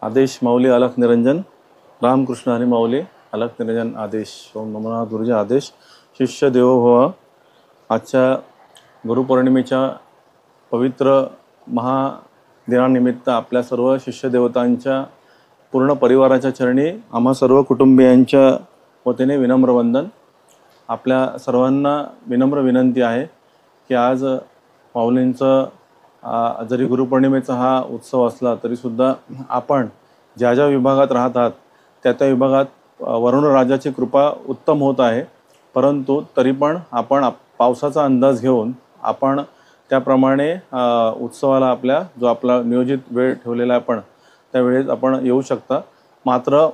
आदेश माऊली अलख निरंजन, रामकृष्ण हरी माऊली अलख निरंजन आदेश. ओम नमो गुरुजी आदेश. शिष्य देवो भव. आजच्या गुरुपौर्णिमेच्या पवित्र महादिनानिमित्त आपल्या सर्व शिष्य देवतांच्या पूर्ण परिवाराच्या चरणी आम्हा सर्व कुटुंबियांच्या वतीने विनम्र वंदन. आपल्या सर्वांना विनम्र विनंती आहे की आज माऊलींचं जरी गुरुपौर्णिमेचा हा उत्सव असला तरीसुद्धा आपण ज्या ज्या विभागात राहतात त्या त्या विभागात वरुणराजाची कृपा उत्तम होत आहे, परंतु तरी पण आपण पावसाचा अंदाज घेऊन आपण त्याप्रमाणे उत्सवाला आपल्या जो आपला नियोजित वेळ ठेवलेला आहे आपण त्या वेळेत आपण येऊ शकता. मात्र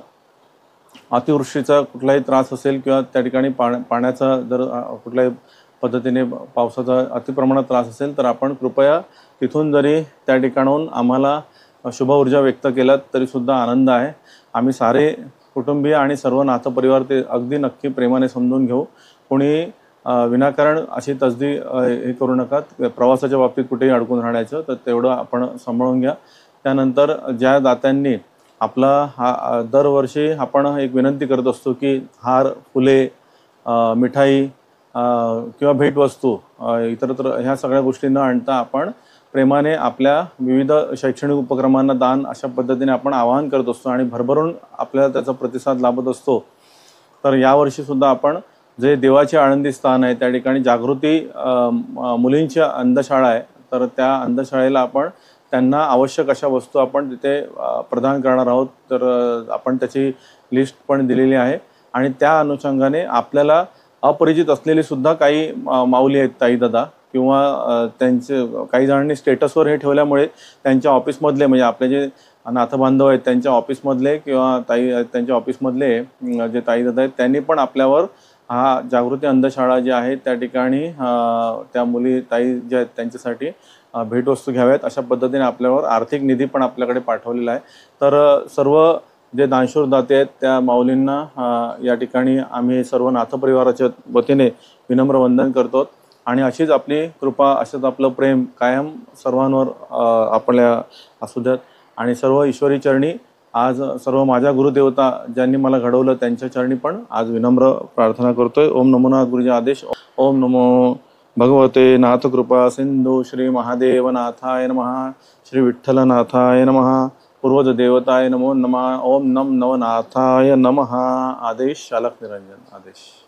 अतिवृष्टीचा कुठलाही त्रास असेल किंवा त्या ठिकाणी पाण्याचा जर कुठल्याही पद्धतीने पावसाचा अतिप्रमाणात त्रास असेल तर आपण कृपया तिथून जरी त्या ठिकाणाहून आम्हाला शुभ ऊर्जा व्यक्त केलात तरीसुद्धा आनंद आहे. आम्ही सारे कुटुंबीय आणि सर्व नातेपरिवार ते अगदी नक्की प्रेमाने समजून घेऊ. कोणी विनाकारण अशी तसदी हे करू नका. प्रवासाच्या बाबतीत कुठेही अडकून राहण्याचं तर तेवढं आपण सांभाळून घ्या. त्यानंतर ज्या दात्यांनी आपला हा दरवर्षी आपण एक विनंती करत असतो की हार, फुले, मिठाई किंवा भेटवस्तू इतरत्र ह्या सगळ्या गोष्टी न आणता आपण प्रेमाने आपल्या विविध शैक्षणिक उपक्रमांना दान अशा पद्धतीने आपण आवाहन करत असतो आणि भरभरून आपल्याला त्याचा प्रतिसाद लाभत असतो. तर यावर्षीसुद्धा आपण जे देवाचे आनंदी स्थान आहे त्या ठिकाणी जागृती मुलींची अंधशाळा आहे, तर त्या अंधशाळेला आपण त्यांना आवश्यक अशा वस्तू आपण तिथे प्रदान करणार आहोत. तर आपण त्याची लिस्ट पण दिलेली आहे आणि त्या अनुषंगाने आपल्याला अपरिचित असलेली सुद्धा काही माऊली आहेत ताई दादा किंवा त्यांचे काही जणांनी स्टेटसवर हे ठेवल्यामुळे त्यांच्या ऑफिसमधले म्हणजे आपले जे नाथबांधव आहेत त्यांच्या ऑफिसमधले किंवा त्यांच्या ऑफिसमधले जे ताई दादा आहेत त्यांनी पण आपल्यावर हा जागृती अंधशाळा जी आहे त्या ठिकाणी त्या मुली ताई ज्या आहेत त्यांच्यासाठी भेटवस्तू घ्याव्यात अशा पद्धतीने आपल्यावर आर्थिक निधी पण आपल्याकडे पाठवलेला आहे. तर सर्व जे दानशूर दाते आहेत त्या माऊलींना या ठिकाणी आम्ही सर्व नाथपरिवाराच्या वतीने विनम्र वंदन करतो आणि अशीच आपली कृपा, असंच आपलं प्रेम कायम सर्वांवर आपल्या असू द्यात. आणि सर्व ईश्वरी चरणी आज सर्व माझ्या गुरुदेवता ज्यांनी मला घडवलं त्यांच्या चरणी पण आज विनम्र प्रार्थना करतोय. ओम नमो नाथ गुरुजी आदेश. ओम नमो भगवते नाथ कृपा सिंधू श्री महादेव नाथाय नमः. श्री विठ्ठलनाथाय नमः. पूर्वज देवताय नमो नमः. ओम नम नवनाथाय नमः. आदेश. अलख निरंजन आदेश.